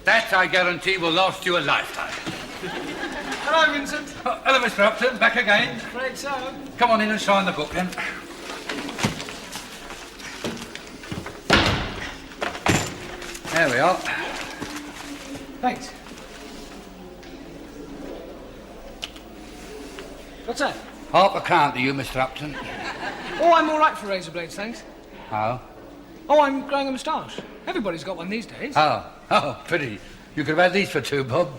That, I guarantee, will last you a lifetime. Hello, Vincent. Oh, hello, Mr. Upton. Back again. Afraid so. Come on in and sign the book, then. There we are. Thanks. What's that? £0.50 to you, Mr. Upton. Oh, I'm all right for razor blades, thanks. Oh? Oh, I'm growing a moustache. Everybody's got one these days. Oh, pretty. You could have had these for two, Bob.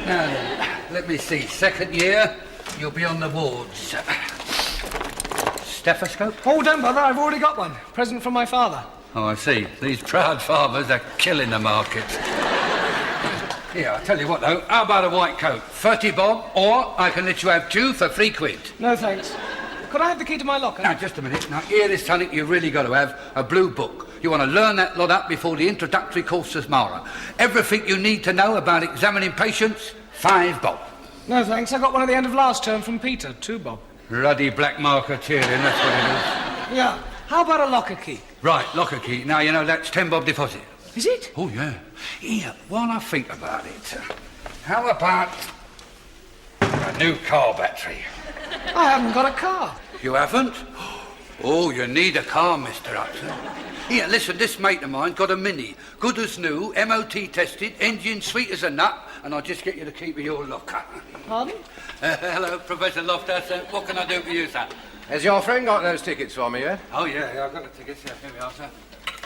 Now then, let me see. Second year, you'll be on the wards. Stethoscope? Oh, don't bother, I've already got one. Present from my father. Oh, I see. These proud fathers are killing the market. Here, I'll tell you what, though. How about a white coat? 30 bob, or I can let you have 2 for £3. No, thanks. Could I have the key to my locker? Now, just a minute. Now, here is something you've really got to have, a blue book. You want to learn that lot up before the introductory course as Mara. Everything you need to know about examining patients, 5 bob. No, thanks. I got one at the end of last term from Peter, 2 bob. Ruddy black marketeering, that's what it is. Yeah. How about a locker key? Right, locker key. Now, you know, that's 10 bob deposit. Is it? Oh, yeah. Here, while I think about it, how about a new car battery? I haven't got a car. You haven't? Oh, you need a car, Mr. Upton. Here, listen, this mate of mine got a Mini. Good as new, MOT tested, engine sweet as a nut, and I'll just get you the key to your locker. Pardon? Hello, Professor Loftus. What can I do for you, sir? Has your friend got those tickets for me yet? Oh, yeah, I've got the tickets. Here we are, sir.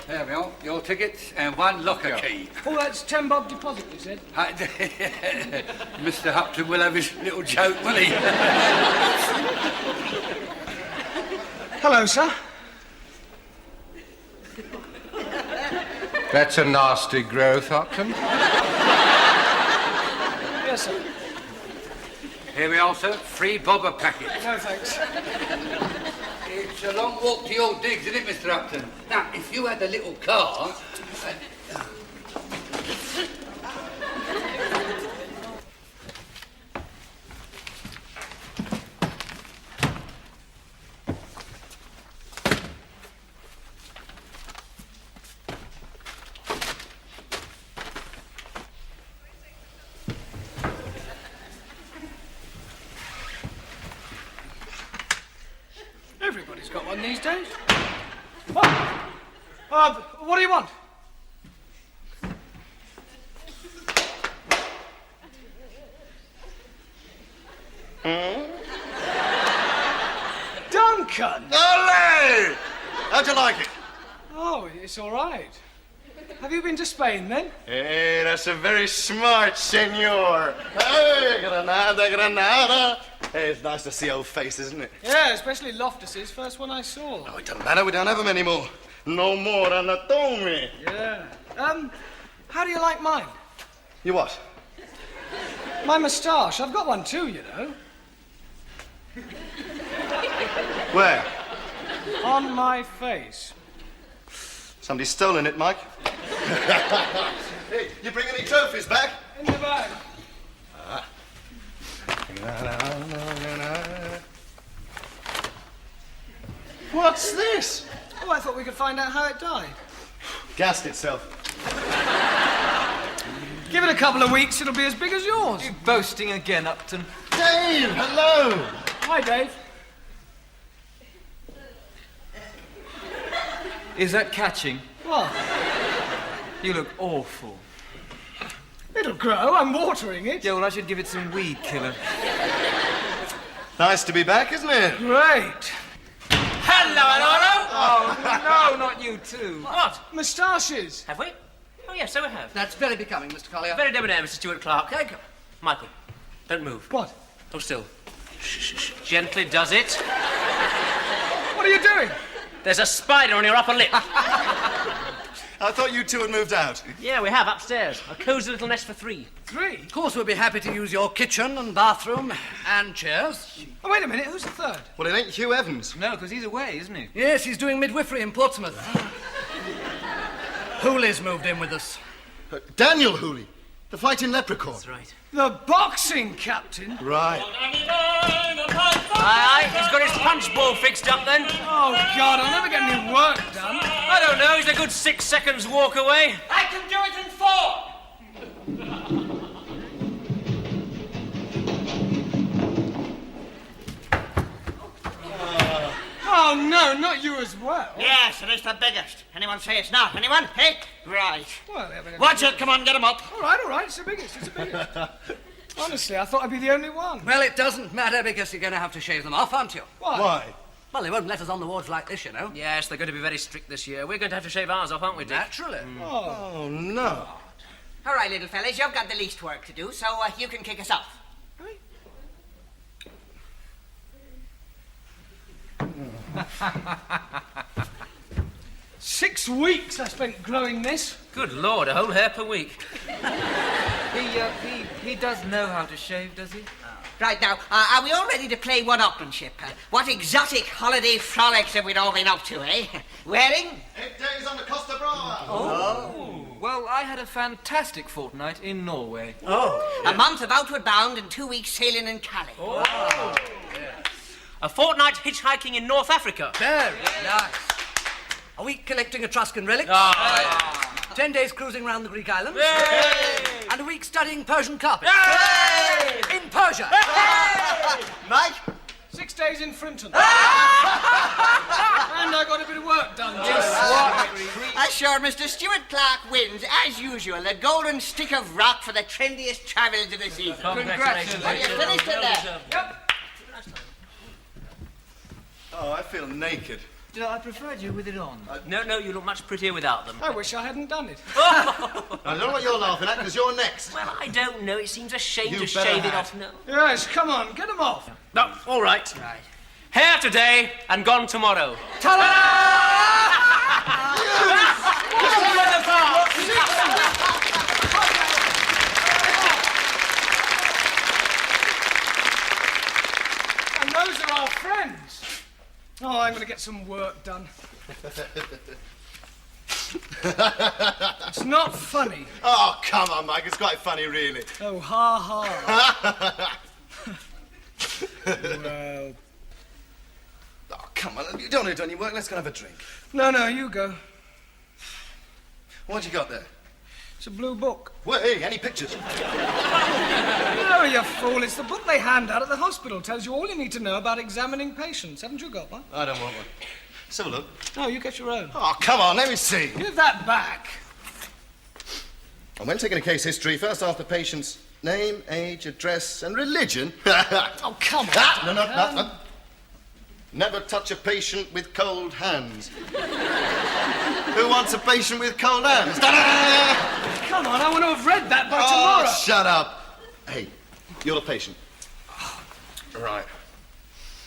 There we are, your tickets and 1 locker key. Oh, that's 10 bob deposit, you said? Mr. Upton will have his little joke, won't he? Hello, sir. That's a nasty growth, Upton. Yes, sir. Here we are, sir. 3 bob a packet. No, thanks. It's a long walk to your digs, isn't it, Mr. Upton? Now, if you had a little car... Everybody's got one these days. What? What do you want? Duncan! Ole! How'd you like it? Oh, it's all right. Have you been to Spain, then? Hey, that's a very smart senor. Hey, Granada, Granada. Hey, it's nice to see old faces, isn't it? Yeah, especially Loftus's, first one I saw. Oh, it doesn't matter, we don't have them anymore. No more anatomy. Yeah. How do you like mine? You what? My moustache. I've got one too, you know. Where? On my face. Somebody's stolen it, Mike. Hey, you bring any trophies back? In the bag. What's this? Oh, I thought we could find out how it died. Gassed itself. Give it a couple of weeks, it'll be as big as yours. You boasting again, Upton? Dave, hello. Hi, Dave. Is that catching? What? You look awful. It'll grow. I'm watering it. Yeah, well, I should give it some weed killer. Nice to be back, isn't it? Great. Oh, no, not you too. What? Moustaches. Have we? Oh, yes, so we have. That's very becoming, Mr. Collier. Very debonair, Mr. Stuart Clark. Michael, don't move. What? Hold still. Shh. Gently does it. What are you doing? There's a spider on your upper lip. I thought you two had moved out. Yeah, we have, upstairs. A cosy little nest for 3. 3? Of course, we'll be happy to use your kitchen and bathroom and chairs. Oh, wait a minute. Who's the third? Well, it ain't Hugh Evans. No, because he's away, isn't he? Yes, he's doing midwifery in Portsmouth. Hooley's moved in with us. Daniel Hooley, the fighting leprechaun. That's right. The boxing captain? Right. Aye, he's got his punch ball fixed up then. Oh, God, I'll never get any work done. I don't know, he's a good 6 seconds walk away. I can do it in 4. Oh, no, not you as well. Yes, it is the biggest. Anyone say it's not? Anyone? Hey? Right. Well, Watch it. Come on, get him up. All right. It's the biggest. Honestly, I thought I'd be the only one. Well, it doesn't matter because you're going to have to shave them off, aren't you? Why? Well, they won't let us on the wards like this, you know. Yes, they're going to be very strict this year. We're going to have to shave ours off, aren't we, Dick? Naturally. Oh, no. All right, little fellas, you've got the least work to do, so you can kick us off. 6 weeks I spent growing this. Good Lord, a whole hair per week. He does know how to shave, does he? Right now, are we all ready to play one-upmanship? What exotic holiday frolics have we all been up to, eh? Wearing? 8 days on the Costa Brava. Well, I had a fantastic fortnight in Norway. A month of outward bound and 2 weeks sailing in Calais. A fortnight hitchhiking in North Africa. Very nice. A week collecting Etruscan relics. 10 days cruising around the Greek islands. And a week studying Persian carpet. In Persia. Mike? 6 days in Frinton. And I got a bit of work done. Sure, Mr. Stuart Clark wins, as usual, the golden stick of rock for the trendiest travellers of the season. Congratulations. Have you finished it there? Oh, I feel naked. I preferred you with it on. No, you look much prettier without them. I wish I hadn't done it. I don't know what you're laughing at, because you're next. Well, I don't know. It seems a shame You to better shave it have. off now. Yes, come on, get them off. No, all right. Hair today and gone tomorrow. And those are our friends. Oh, I'm going to get some work done. It's not funny. Oh, come on, Mike. It's quite funny, really. Oh, ha ha. Well, Oh, come on. You don't need to do any work. Let's go and have a drink. no, you go. What you got there? It's a blue book. Well, hey, any pictures? No, you fool. It's the book they hand out at the hospital. Tells you all you need to know about examining patients. Haven't you got one? I don't want one. Let's have a look. No, you get your own. Oh, come on. Let me see. Give that back. And when taking a case history, first ask the patient's name, age, address, and religion. Oh, come on. No. Never touch a patient with cold hands. Who wants a patient with cold hands? Come on, I want to have read that by Oh, tomorrow. shut up. Hey, you're the patient. Right.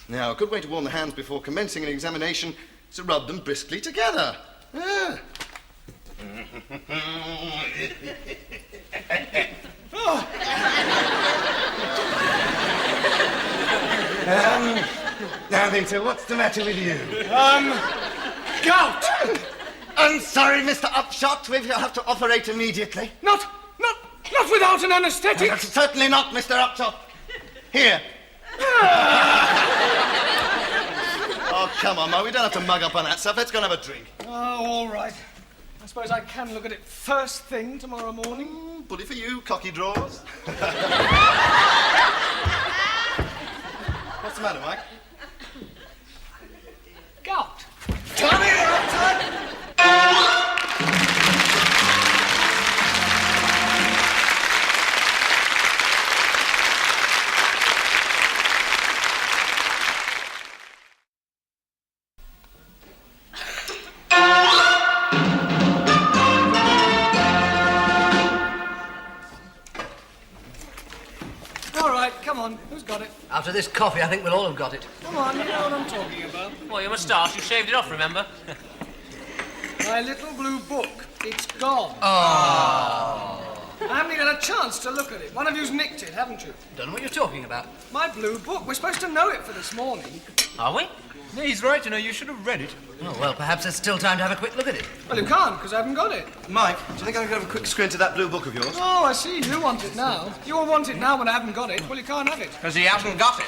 Now, a good way to warm the hands before commencing an examination is to rub them briskly together. Yeah. Now then, so what's the matter with you? Gout. I'm sorry, Mr. Upshot. We'll have to operate immediately. Not without an anaesthetic. Certainly not, Mr. Upshot. Here. Oh, come on, Mo. We don't have to mug up on that stuff. Let's go and have a drink. Oh, all right. I suppose I can look at it first thing tomorrow morning. Bully for you, cocky drawers. What's the matter, Mike? Gout. Come here, Upshot. All right, come on. Who's got it? After this coffee, I think we'll all have got it. Come on, you know what I'm talking about. Well, your moustache, you shaved it off, remember? My little blue book. It's gone. Oh. I haven't even had a chance to look at it. One of you's nicked it, haven't you? Don't know what you're talking about. My blue book. We're supposed to know it for this morning. Are we? No, he's right, you should have read it. Oh, well, perhaps there's still time to have a quick look at it. Well, you can't, because I haven't got it. Mike, do you think I could have a quick squint at that blue book of yours? Oh, I see. You want it now. You all want it now when I haven't got it. Well, you can't have it. Because he hasn't got it.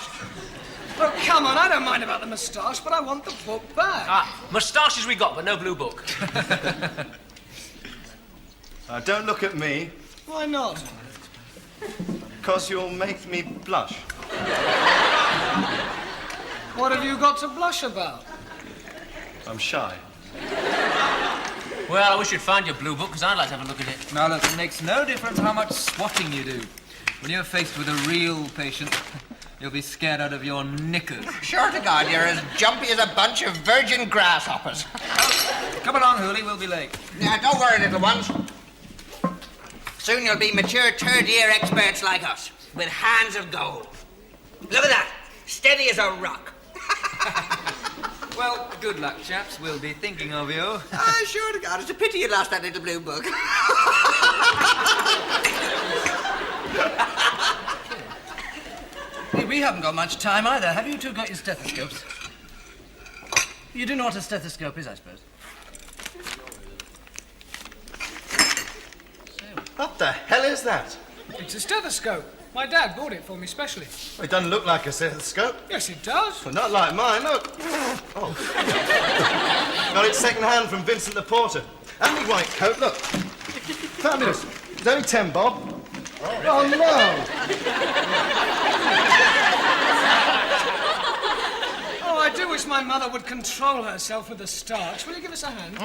Oh, come on. I don't mind about the moustache, but I want the book back. Moustaches we got, but no blue book. Don't look at me, Why not? because you'll make me blush. What have you got to blush about? I'm shy. Well, I wish you'd find your blue book, because I'd like to have a look at it. Now, look, it makes no difference how much swatting you do. When you're faced with a real patient, you'll be scared out of your knickers. Sure to God, you're as jumpy as a bunch of virgin grasshoppers. Come along, Hooley, we'll be late. Now, don't worry, little ones. Soon you'll be mature third-year experts like us, with hands of gold. Look at that, steady as a rock. Well, good luck, chaps. We'll be thinking of you. Ah, sure to God, it's a pity you lost that little blue book. Hey, we haven't got much time either. Have you two got your stethoscopes? You do know what a stethoscope is, I suppose. What the hell is that? It's a stethoscope. My dad bought it for me specially. It doesn't look like a stethoscope. Yes, it does. But not like mine, look. Oh. Got it second-hand from Vincent the Porter. And my white coat, look. Fabulous. It's only 10 bob. Oh, no. Oh, I do wish my mother would control herself with the starch. Will you give us a hand?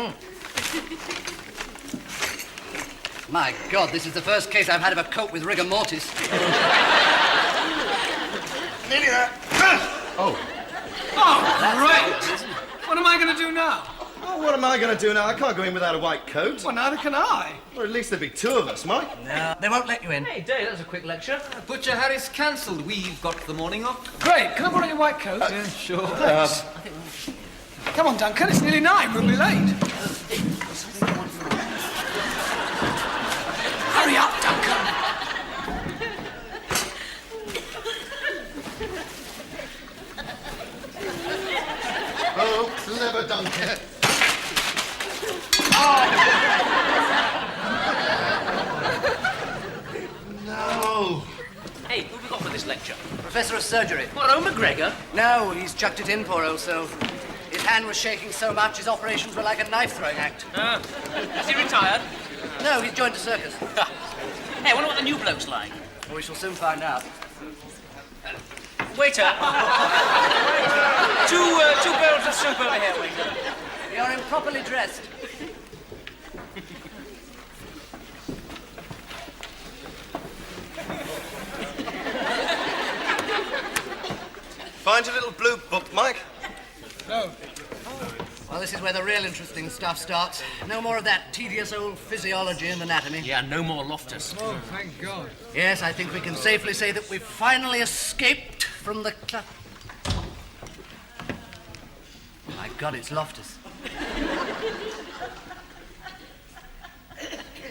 My God, this is the first case I've had of a coat with rigor mortis. Nearly there. Oh, great! What am I going to do now? Oh, what am I going to do now? I can't go in without a white coat. Well, neither can I. Or at least there'd be two of us, Mike. No, they won't let you in. Hey, Dave, that was a quick lecture. Butcher Harris cancelled. We've got the morning off. Great. Can I borrow your white coat? Yeah, sure. Thanks. Come on, Duncan. It's nearly 9. We'll be late. Hurry up, Duncan. Oh, clever Duncan. No. Hey, who have we got for this lecture? Professor of surgery. What, Owen McGregor? No, he's chucked it in, poor old soul. His hand was shaking so much his operations were like a knife-throwing act. Is he retired? No, he's joined a circus. Hey, I wonder what the new bloke's like. We shall soon find out. Waiter. Two barrels of soup over here, waiter. You're improperly dressed. Find your little blue book, Mike. No. Well, this is where the real interesting stuff starts. No more of that tedious old physiology and anatomy. Yeah, no more Loftus. Oh, thank God. Yes, I think we can safely say that we've finally escaped from the My God, it's Loftus.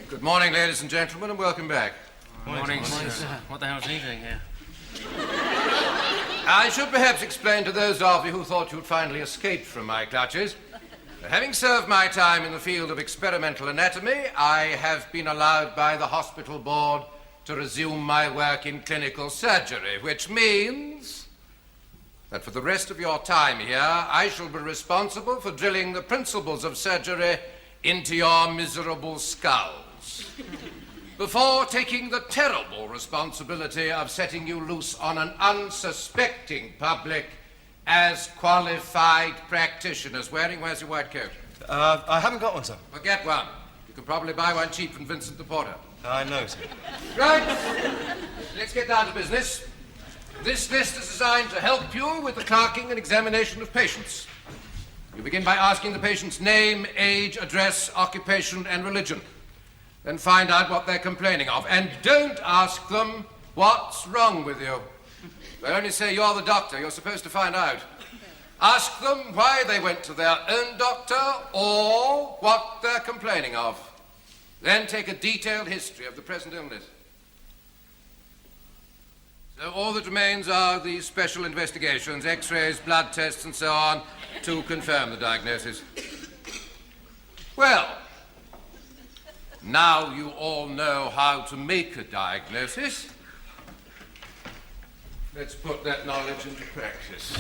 Good morning, ladies and gentlemen, and welcome back. Morning, sir. What the hell's he doing here? I should perhaps explain to those of you who thought you'd finally escaped from my clutches that having served my time in the field of experimental anatomy, I have been allowed by the hospital board to resume my work in clinical surgery, which means that for the rest of your time here, I shall be responsible for drilling the principles of surgery into your miserable skulls, before taking the terrible responsibility of setting you loose on an unsuspecting public as qualified practitioners. Where's your white coat? I haven't got one, sir. Well, get one. You can probably buy one cheap from Vincent the Porter. I know, sir. Right. Let's get down to business. This list is designed to help you with the clerking and examination of patients. You begin by asking the patient's name, age, address, occupation, and religion. Then find out what they're complaining of. And don't ask them what's wrong with you. They only say you're the doctor. You're supposed to find out. Ask them why they went to their own doctor or what they're complaining of. Then take a detailed history of the present illness. So all that remains are these special investigations, x-rays, blood tests, and so on, to confirm the diagnosis. Well, now you all know how to make a diagnosis. Let's put that knowledge into practice.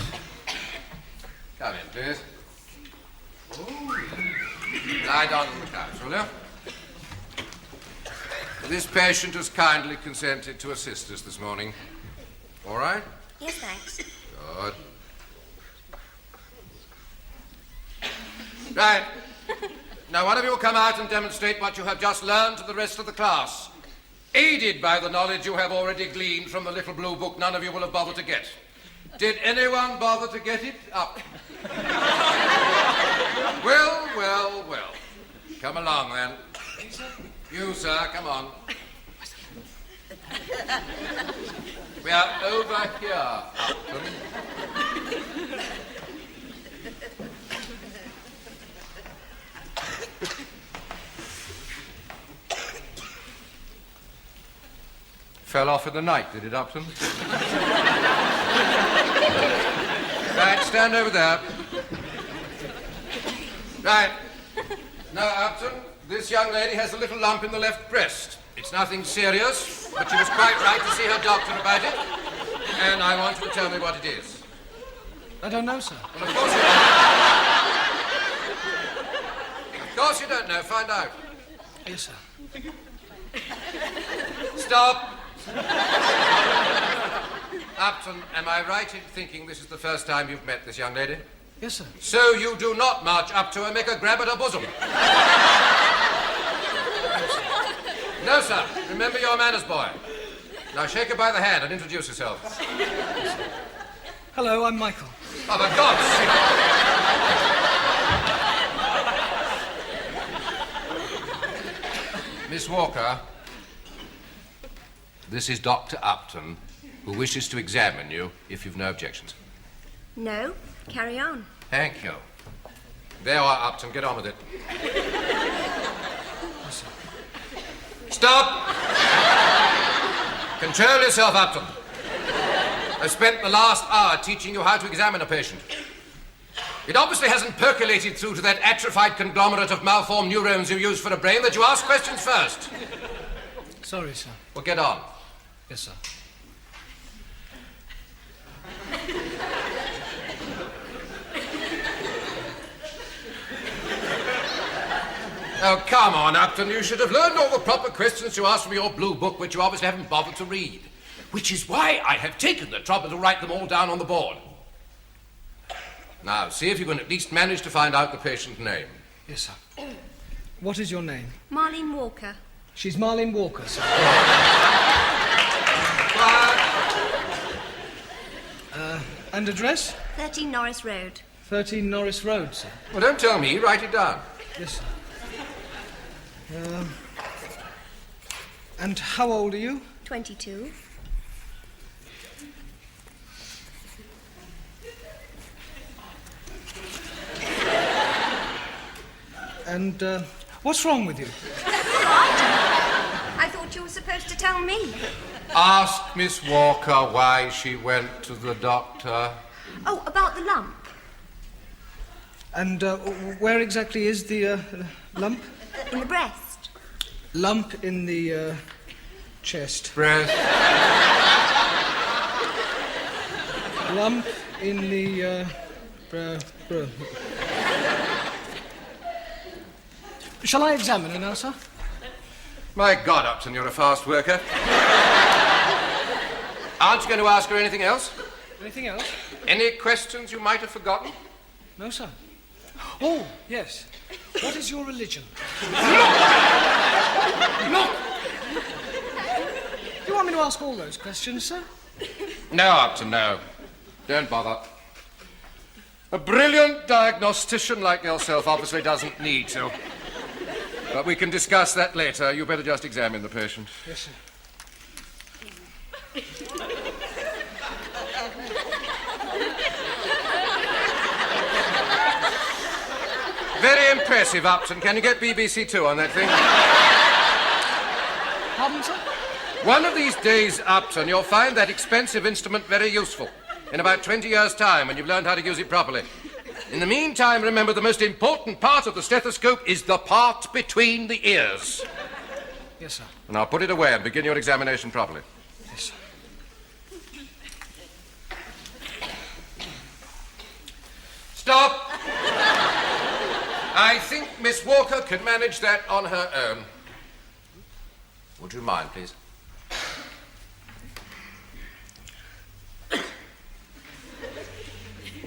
Come in, please. Lie down on the couch, will you? This patient has kindly consented to assist us this morning. All right? Yes, thanks. Good. Right. Now, one of you will come out and demonstrate what you have just learned to the rest of the class. Aided by the knowledge you have already gleaned from the little blue book none of you will have bothered to get. Did anyone bother to get it? Up. Well, well, well. Come along, then. You, sir, come on. We are over here, Upton. Fell off in the night, did it, Upton? Right, stand over there. Right. Now, Upton, this young lady has a little lump in the left breast. It's nothing serious, but she was quite right to see her doctor about it. And I want you to tell me what it is. I don't know, sir. Well, of course you don't. Of course you don't know. Find out. Yes, sir. Stop. Upton, am I right in thinking this is the first time you've met this young lady? Yes, sir. So you do not march up to her and make a grab at her bosom? No, sir. Remember your manners, boy. Now shake her by the hand and introduce yourself. Hello, I'm Michael. Oh, for God's sake. Miss Walker, this is Dr. Upton, who wishes to examine you, if you've no objections. No, carry on. Thank you. There you are, Upton. Get on with it. Stop! Control yourself, Upton. I spent the last hour teaching you how to examine a patient. It obviously hasn't percolated through to that atrophied conglomerate of malformed neurons you use for a brain that you ask questions first. Sorry, sir. Well, get on. Yes, sir. Oh, come on, Upton. You should have learned all the proper questions to ask from your blue book, which you obviously haven't bothered to read. Which is why I have taken the trouble to write them all down on the board. Now, see if you can at least manage to find out the patient's name. Yes, sir. What is your name? Marlene Walker. She's Marlene Walker, sir. And address? 13 Norris Road. 13 Norris Road, sir. Well, don't tell me. Write it down. Yes, sir. And how old are you? 22. And what's wrong with you? I thought you were supposed to tell me. Ask Miss Walker why she went to the doctor. Oh, about the lump. And where exactly is the lump? In the breast. Lump in the chest. Breast. Lump in the Shall I examine her now, sir? My God, Upton, you're a fast worker. Aren't you going to ask her anything else? Anything else? Any questions you might have forgotten? No, sir. Oh, yes. What is your religion? Look! Do you want me to ask all those questions, sir? No, Upton, no. Don't bother. A brilliant diagnostician like yourself obviously doesn't need to. But we can discuss that later. You better just examine the patient. Yes, sir. Very impressive, Upton. Can you get BBC Two on that thing? Pardon, sir? One of these days, Upton, you'll find that expensive instrument very useful. In about 20 years' time, when you've learned how to use it properly. In the meantime, remember, the most important part of the stethoscope is the part between the ears. Yes, sir. Now put it away and begin your examination properly. Yes, sir. Stop! I think Miss Walker can manage that on her own. Would you mind, please?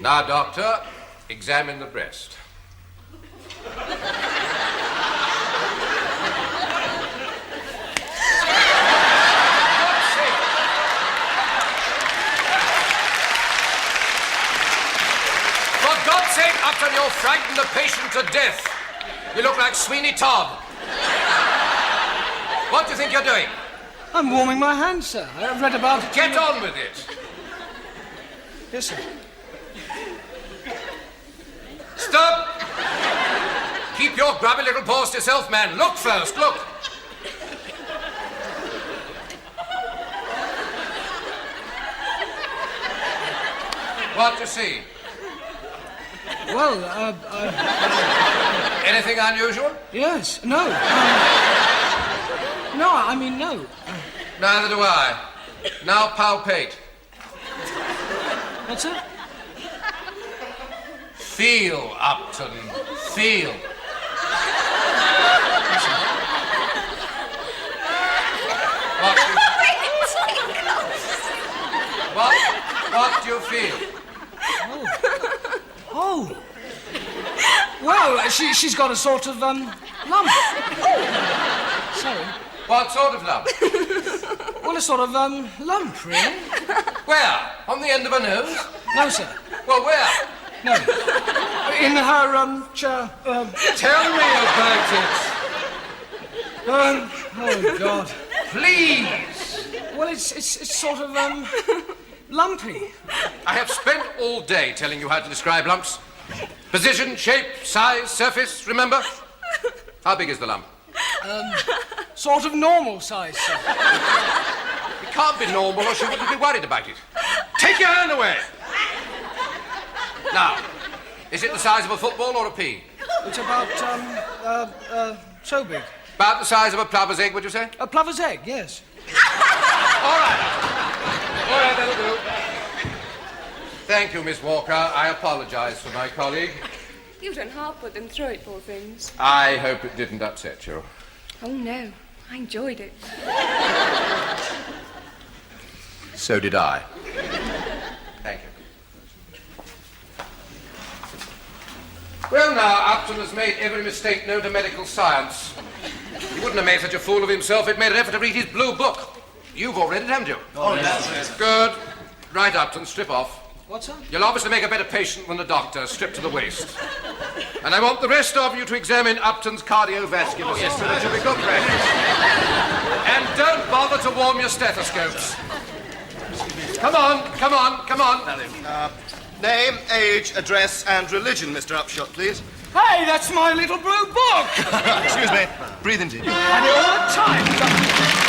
Now, Doctor, examine the breast. frightened to death. You look like Sweeney Todd. What do you think you're doing? I'm warming my hands, sir. I've read about it. Get on with it. Yes, sir. Stop! Keep your grubby little paws to yourself, man. Look first, look. What do you see? Well, Anything unusual? yes. No. No, I mean, no. Neither do I. Now palpate. What's that? Feel, Upton. Feel. What do you feel? Oh. Well, she's got a sort of, lump. Sorry. What sort of lump? Well, a sort of, lump, really. Where? On the end of her nose? No, sir. Well, where? No. In her, chair. Tell me about it. Oh, God. Please. Well, it's sort of, lumpy. I have spent all day telling you how to describe lumps. Position, shape, size, surface, remember? How big is the lump? Sort of normal size, sir. It can't be normal or she wouldn't be worried about it. Take your hand away. Now, is it the size of a football or a pea? It's about, so big. About the size of a plover's egg, would you say? A plover's egg, yes. All right. All right, that'll do. Thank you, Miss Walker. I apologize for my colleague. You don't half put them through it, poor things. I hope it didn't upset you. Oh, no. I enjoyed it. So did I. Thank you. Well, now, Upton has made every mistake known to medical science. He wouldn't have made such a fool of himself if he'd made an effort to read his blue book. You've all read it, haven't you? Oh, yes. Good. Right, Upton, strip off. What's that? You'll obviously make a better patient than the doctor, stripped to the waist. And I want the rest of you to examine Upton's cardiovascular system. It should be good practice. And don't bother to warm your stethoscopes. Come on, come on, come on. Name, age, address, and religion, Mr. Upshot, please. Hey, that's my little blue book! Excuse me. Breathe in deep. And all the time.